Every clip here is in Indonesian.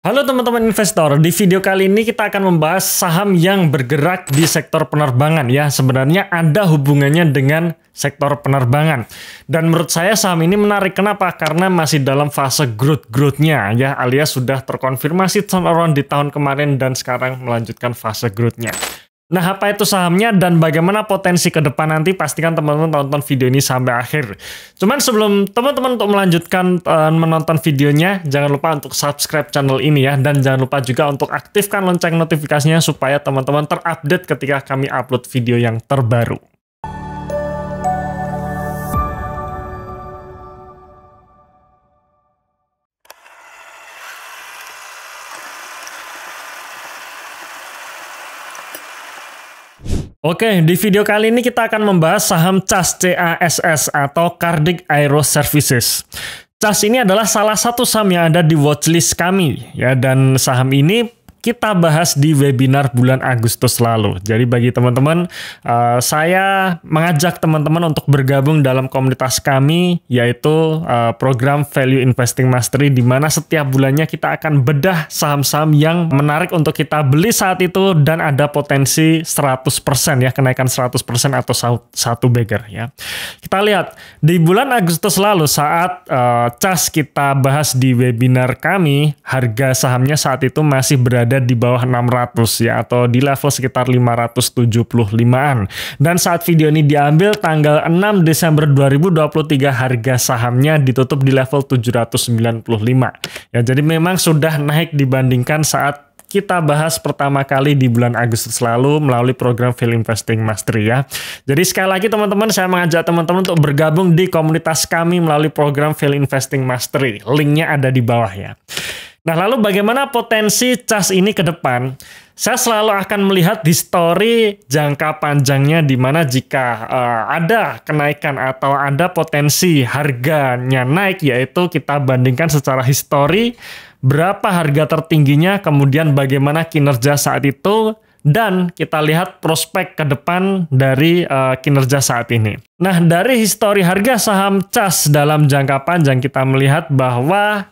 Halo teman-teman investor, di video kali ini kita akan membahas saham yang bergerak di sektor penerbangan ya. Sebenarnya ada hubungannya dengan sektor penerbangan. Dan menurut saya saham ini menarik. Kenapa? Karena masih dalam fase growth-nya ya, alias sudah terkonfirmasi turnaround di tahun kemarin dan sekarang melanjutkan fase growth-nya. Nah, apa itu sahamnya dan bagaimana potensi ke depan nanti? Pastikan teman-teman tonton video ini sampai akhir. Cuman sebelum teman-teman untuk melanjutkan menonton videonya, jangan lupa untuk subscribe channel ini ya. Dan jangan lupa juga untuk aktifkan lonceng notifikasinya supaya teman-teman terupdate ketika kami upload video yang terbaru. Oke, di video kali ini kita akan membahas saham CAS atau Cardiff Aero Services. CAS ini adalah salah satu saham yang ada di watchlist kami ya, dan saham ini kita bahas di webinar bulan Agustus lalu. Jadi bagi teman-teman, saya mengajak teman-teman untuk bergabung dalam komunitas kami, yaitu program Value Investing Mastery, di mana setiap bulannya kita akan bedah saham-saham yang menarik untuk kita beli saat itu dan ada potensi 100% ya, kenaikan 100% atau satu bagger ya. Kita lihat di bulan Agustus lalu saat CAS kita bahas di webinar kami, harga sahamnya saat itu masih berada di bawah 600 ya, atau di level sekitar 575-an. Dan saat video ini diambil tanggal 6 Desember 2023, harga sahamnya ditutup di level 795 ya. Jadi memang sudah naik dibandingkan saat kita bahas pertama kali di bulan Agustus lalu melalui program Value Investing Mastery ya. Jadi sekali lagi teman-teman, saya mengajak teman-teman untuk bergabung di komunitas kami melalui program Value Investing Mastery. Linknya ada di bawah ya. Nah, lalu bagaimana potensi CAS ini ke depan? Saya selalu akan melihat histori jangka panjangnya, di mana jika ada kenaikan atau ada potensi harganya naik, yaitu kita bandingkan secara histori berapa harga tertingginya, kemudian bagaimana kinerja saat itu, dan kita lihat prospek ke depan dari kinerja saat ini. Nah, dari histori harga saham CAS dalam jangka panjang, kita melihat bahwa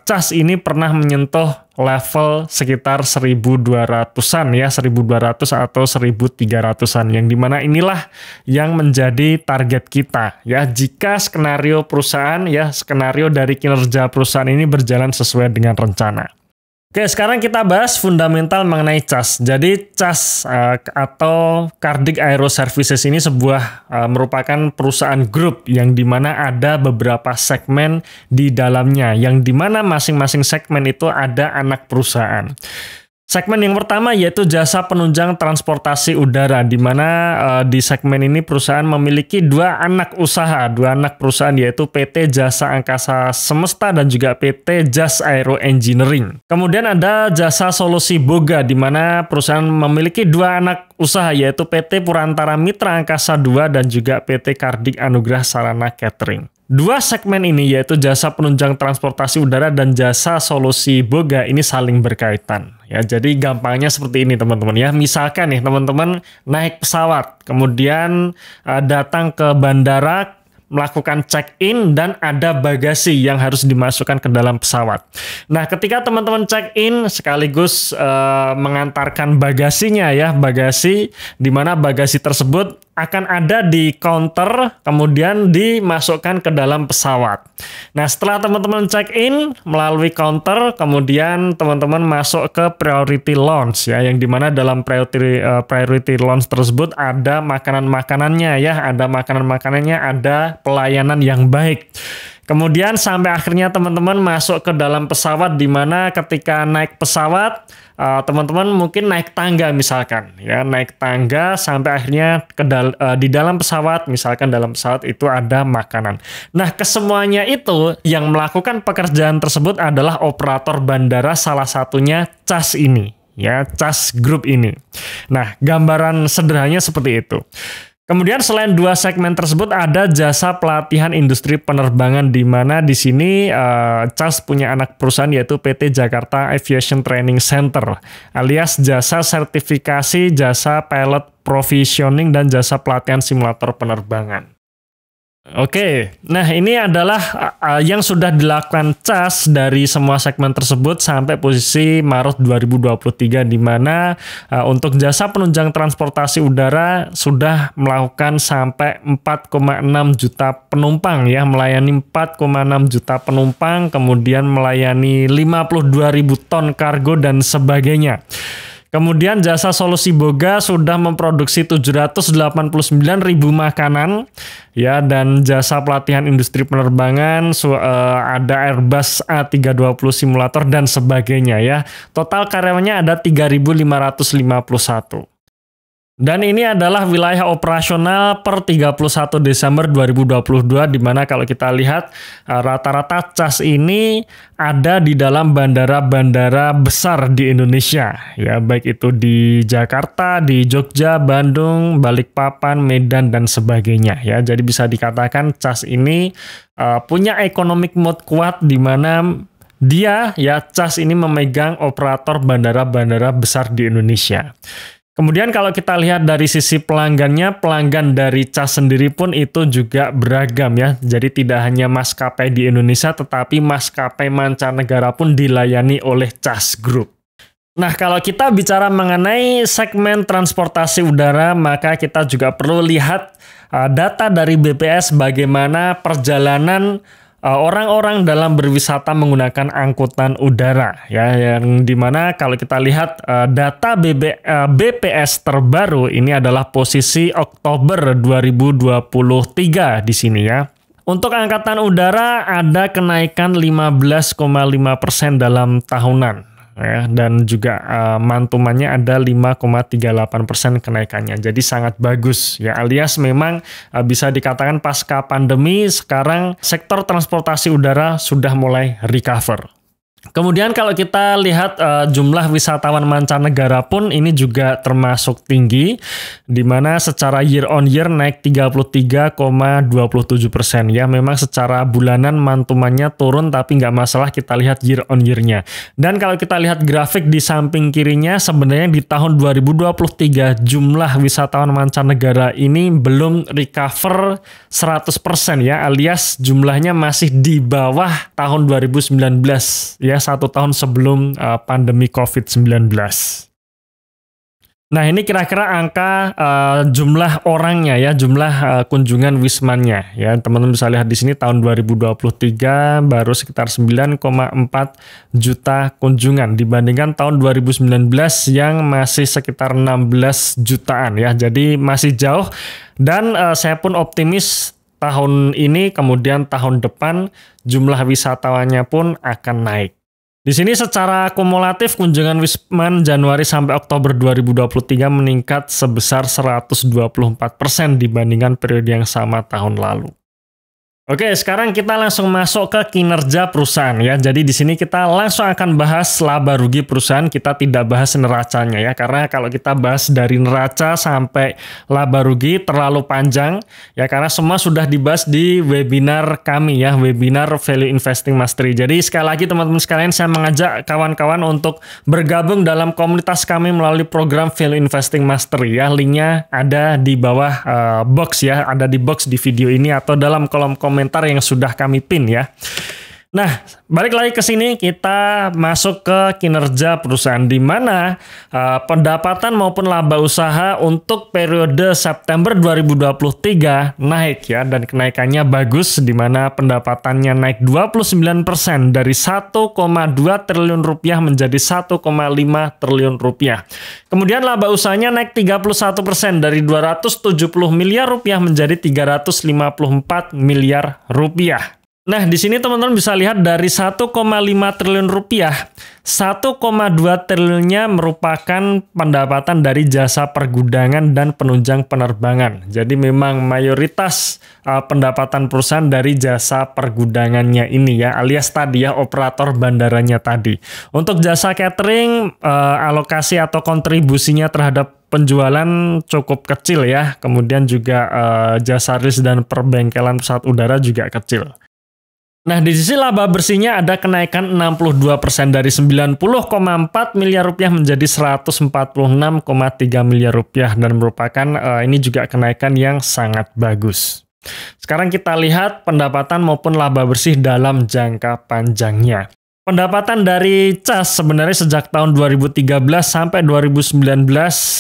CAS ini pernah menyentuh level sekitar 1.200-an ya, 1.200 atau 1.300-an, yang dimana inilah yang menjadi target kita ya, jika skenario perusahaan ya, skenario dari kinerja perusahaan ini berjalan sesuai dengan rencana. Oke, sekarang kita bahas fundamental mengenai CAS. Jadi CAS atau Cardiff Aero Services ini merupakan perusahaan grup yang dimana ada beberapa segmen di dalamnya, yang dimana masing-masing segmen itu ada anak perusahaan. Segmen yang pertama yaitu jasa penunjang transportasi udara, di mana di segmen ini perusahaan memiliki dua anak perusahaan yaitu PT Jasa Angkasa Semesta dan juga PT Jas Aero Engineering. Kemudian ada jasa solusi boga, di mana perusahaan memiliki dua anak usaha yaitu PT Purantara Mitra Angkasa II dan juga PT Cardiff Anugrah Sarana Catering. Dua segmen ini yaitu jasa penunjang transportasi udara dan jasa solusi boga ini saling berkaitan. Ya, jadi gampangnya seperti ini teman-teman ya. Misalkan nih teman-teman naik pesawat, kemudian datang ke bandara, melakukan check-in dan ada bagasi yang harus dimasukkan ke dalam pesawat. Nah, ketika teman-teman check-in sekaligus mengantarkan bagasinya ya, bagasi di mana bagasi tersebut akan ada di counter, kemudian dimasukkan ke dalam pesawat. Nah, setelah teman-teman check-in melalui counter, kemudian teman-teman masuk ke priority lounge ya, yang dimana dalam priority lounge tersebut ada makanan-makanannya ya, ada pelayanan yang baik. Kemudian sampai akhirnya teman-teman masuk ke dalam pesawat, di mana ketika naik pesawat teman-teman mungkin naik tangga misalkan ya, naik tangga sampai akhirnya di dalam pesawat, misalkan dalam pesawat itu ada makanan. Nah, kesemuanya itu yang melakukan pekerjaan tersebut adalah operator bandara, salah satunya CAS ini ya, CAS Group ini. Nah, gambaran sederhananya seperti itu. Kemudian selain dua segmen tersebut ada jasa pelatihan industri penerbangan, di mana di sini CAS punya anak perusahaan yaitu PT Jakarta Aviation Training Center, alias jasa sertifikasi, jasa pilot provisioning dan jasa pelatihan simulator penerbangan. Oke, nah ini adalah yang sudah dilakukan CAS dari semua segmen tersebut sampai posisi Maret 2023, di mana untuk jasa penunjang transportasi udara sudah melakukan sampai 4,6 juta penumpang ya, melayani 4,6 juta penumpang, kemudian melayani 52.000 ton kargo dan sebagainya. Kemudian jasa Solusi Boga sudah memproduksi 789.000 makanan ya, dan jasa pelatihan industri penerbangan ada Airbus A320 simulator dan sebagainya ya. Total karyawannya ada 3.551. Dan ini adalah wilayah operasional per 31 Desember 2022, di mana kalau kita lihat rata-rata CAS ini ada di dalam bandara-bandara besar di Indonesia. Ya, baik itu di Jakarta, di Jogja, Bandung, Balikpapan, Medan, dan sebagainya. Ya, jadi bisa dikatakan CAS ini punya economic mode kuat, di mana dia ya CAS ini memegang operator bandara-bandara besar di Indonesia. Kemudian kalau kita lihat dari sisi pelanggannya, pelanggan dari CAS sendiri pun itu juga beragam ya. Jadi tidak hanya maskapai di Indonesia, tetapi maskapai mancanegara pun dilayani oleh CAS Group. Nah, kalau kita bicara mengenai segmen transportasi udara, maka kita juga perlu lihat data dari BPS bagaimana perjalanan orang-orang dalam berwisata menggunakan angkutan udara ya, yang dimana kalau kita lihat data BPS terbaru ini adalah posisi Oktober 2023 di sini ya. Untuk angkatan udara ada kenaikan 15,5% dalam tahunan. Ya, dan juga mantumannya ada 5,38% kenaikannya. Jadi sangat bagus ya, alias memang bisa dikatakan pasca pandemi sekarang sektor transportasi udara sudah mulai recover. Kemudian kalau kita lihat jumlah wisatawan mancanegara pun ini juga termasuk tinggi, di mana secara year on year naik 33,27% ya. Memang secara bulanan mantumannya turun, tapi nggak masalah kita lihat year on year-nya. Dan kalau kita lihat grafik di samping kirinya, sebenarnya di tahun 2023 jumlah wisatawan mancanegara ini belum recover 100% ya, alias jumlahnya masih di bawah tahun 2019 ya, 1 tahun sebelum pandemi COVID-19. Nah, ini kira-kira angka jumlah orangnya ya, jumlah kunjungan wismannya ya. Teman-teman bisa lihat di sini tahun 2023 baru sekitar 9,4 juta kunjungan dibandingkan tahun 2019 yang masih sekitar 16 jutaan ya. Jadi masih jauh, dan saya pun optimis tahun ini kemudian tahun depan jumlah wisatawannya pun akan naik. Di sini secara kumulatif kunjungan Wisman Januari sampai Oktober 2023 meningkat sebesar 124% dibandingkan periode yang sama tahun lalu. Oke, sekarang kita langsung masuk ke kinerja perusahaan ya. Jadi di sini kita langsung akan bahas laba rugi perusahaan, kita tidak bahas neracanya ya. Karena kalau kita bahas dari neraca sampai laba rugi terlalu panjang ya, karena semua sudah dibahas di webinar kami ya, webinar Value Investing Mastery. Jadi sekali lagi teman-teman sekalian, saya mengajak kawan-kawan untuk bergabung dalam komunitas kami melalui program Value Investing Mastery ya. Linknya ada di bawah box ya, ada di box di video ini atau dalam kolom komentar yang sudah kami pin ya. Nah, balik lagi ke sini, kita masuk ke kinerja perusahaan, di mana pendapatan maupun laba usaha untuk periode September 2023 naik ya, dan kenaikannya bagus, di mana pendapatannya naik 29% dari 1,2 triliun rupiah menjadi 1,5 triliun rupiah. Kemudian laba usahanya naik 31% dari 270 miliar rupiah menjadi 354 miliar rupiah. Nah, di sini teman-teman bisa lihat dari 1,5 triliun rupiah, 1,2 triliunnya merupakan pendapatan dari jasa pergudangan dan penunjang penerbangan. Jadi memang mayoritas pendapatan perusahaan dari jasa pergudangannya ini ya, alias tadi ya, operator bandaranya tadi. Untuk jasa catering, alokasi atau kontribusinya terhadap penjualan cukup kecil ya. Kemudian juga jasa rilis dan perbengkelan pesawat udara juga kecil. Nah, di sisi laba bersihnya ada kenaikan 62% dari 90,4 miliar rupiah menjadi 146,3 miliar rupiah, dan merupakan ini juga kenaikan yang sangat bagus. Sekarang kita lihat pendapatan maupun laba bersih dalam jangka panjangnya. Pendapatan dari CAS sebenarnya sejak tahun 2013 sampai 2019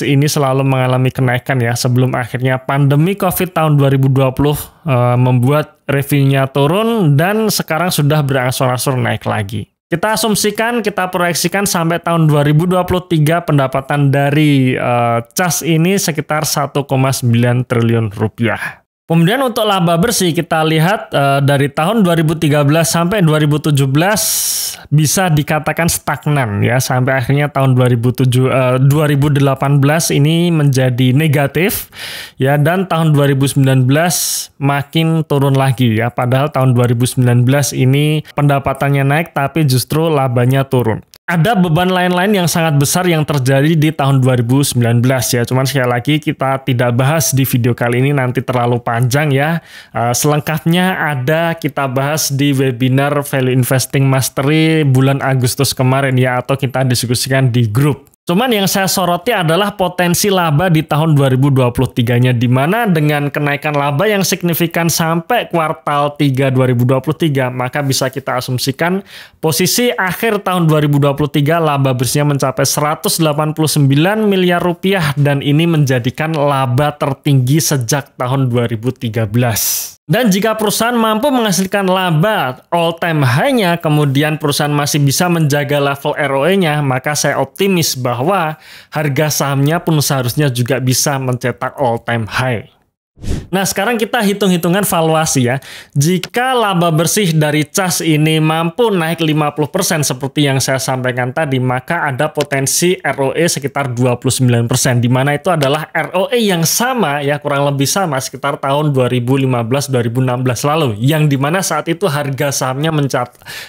ini selalu mengalami kenaikan ya, sebelum akhirnya pandemi COVID tahun 2020 membuat revenue-nya turun dan sekarang sudah berangsur-angsur naik lagi. Kita asumsikan, kita proyeksikan sampai tahun 2023 pendapatan dari CAS ini sekitar 1,9 triliun rupiah. Kemudian untuk laba bersih kita lihat dari tahun 2013 sampai 2017 bisa dikatakan stagnan ya, sampai akhirnya tahun 2018 ini menjadi negatif ya, dan tahun 2019 makin turun lagi ya, padahal tahun 2019 ini pendapatannya naik tapi justru labanya turun. Ada beban lain-lain yang sangat besar yang terjadi di tahun 2019 ya. Cuman sekali lagi kita tidak bahas di video kali ini, nanti terlalu panjang ya. Selengkapnya ada kita bahas di webinar Value Investing Mastery bulan Agustus kemarin ya, atau kita diskusikan di grup. Cuman yang saya soroti adalah potensi laba di tahun 2023-nya, di mana dengan kenaikan laba yang signifikan sampai kuartal 3 2023, maka bisa kita asumsikan posisi akhir tahun 2023 laba bersihnya mencapai 189 miliar rupiah, dan ini menjadikan laba tertinggi sejak tahun 2013. Dan jika perusahaan mampu menghasilkan laba all-time high-nya, kemudian perusahaan masih bisa menjaga level ROE-nya, maka saya optimis bahwa harga sahamnya pun seharusnya juga bisa mencetak all-time high. Nah, sekarang kita hitung-hitungan valuasi ya. Jika laba bersih dari CAS ini mampu naik 50% seperti yang saya sampaikan tadi, maka ada potensi ROE sekitar 29%, di mana itu adalah ROE yang sama ya, kurang lebih sama sekitar tahun 2015-2016 lalu, yang dimana saat itu harga sahamnya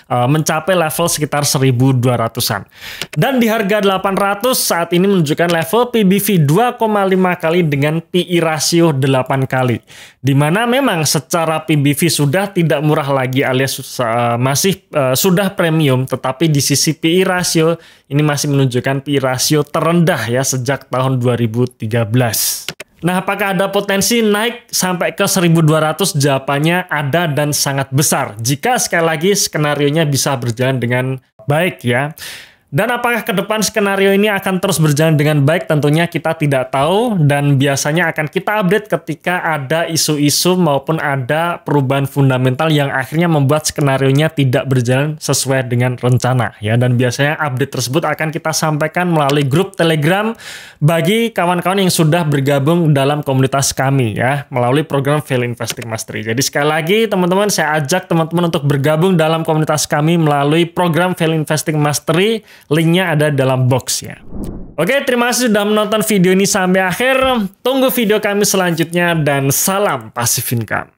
mencapai level sekitar 1.200-an. Dan di harga 800 saat ini menunjukkan level PBV 2,5 kali dengan PI rasio 8 kali, di mana memang secara PBV sudah tidak murah lagi alias masih sudah premium, tetapi di sisi PI rasio ini masih menunjukkan PI rasio terendah ya sejak tahun 2013. Nah, apakah ada potensi naik sampai ke 1.200? Jawabannya ada dan sangat besar jika sekali lagi skenarionya bisa berjalan dengan baik ya. Dan apakah ke depan skenario ini akan terus berjalan dengan baik? Tentunya kita tidak tahu, dan biasanya akan kita update ketika ada isu-isu maupun ada perubahan fundamental yang akhirnya membuat skenarionya tidak berjalan sesuai dengan rencana ya. Dan biasanya update tersebut akan kita sampaikan melalui grup Telegram bagi kawan-kawan yang sudah bergabung dalam komunitas kami ya, melalui program Value Investing Mastery. Jadi sekali lagi teman-teman, saya ajak teman-teman untuk bergabung dalam komunitas kami melalui program Value Investing Mastery. Linknya ada dalam box ya. Oke, terima kasih sudah menonton video ini sampai akhir. Tunggu video kami selanjutnya dan salam Passive Income.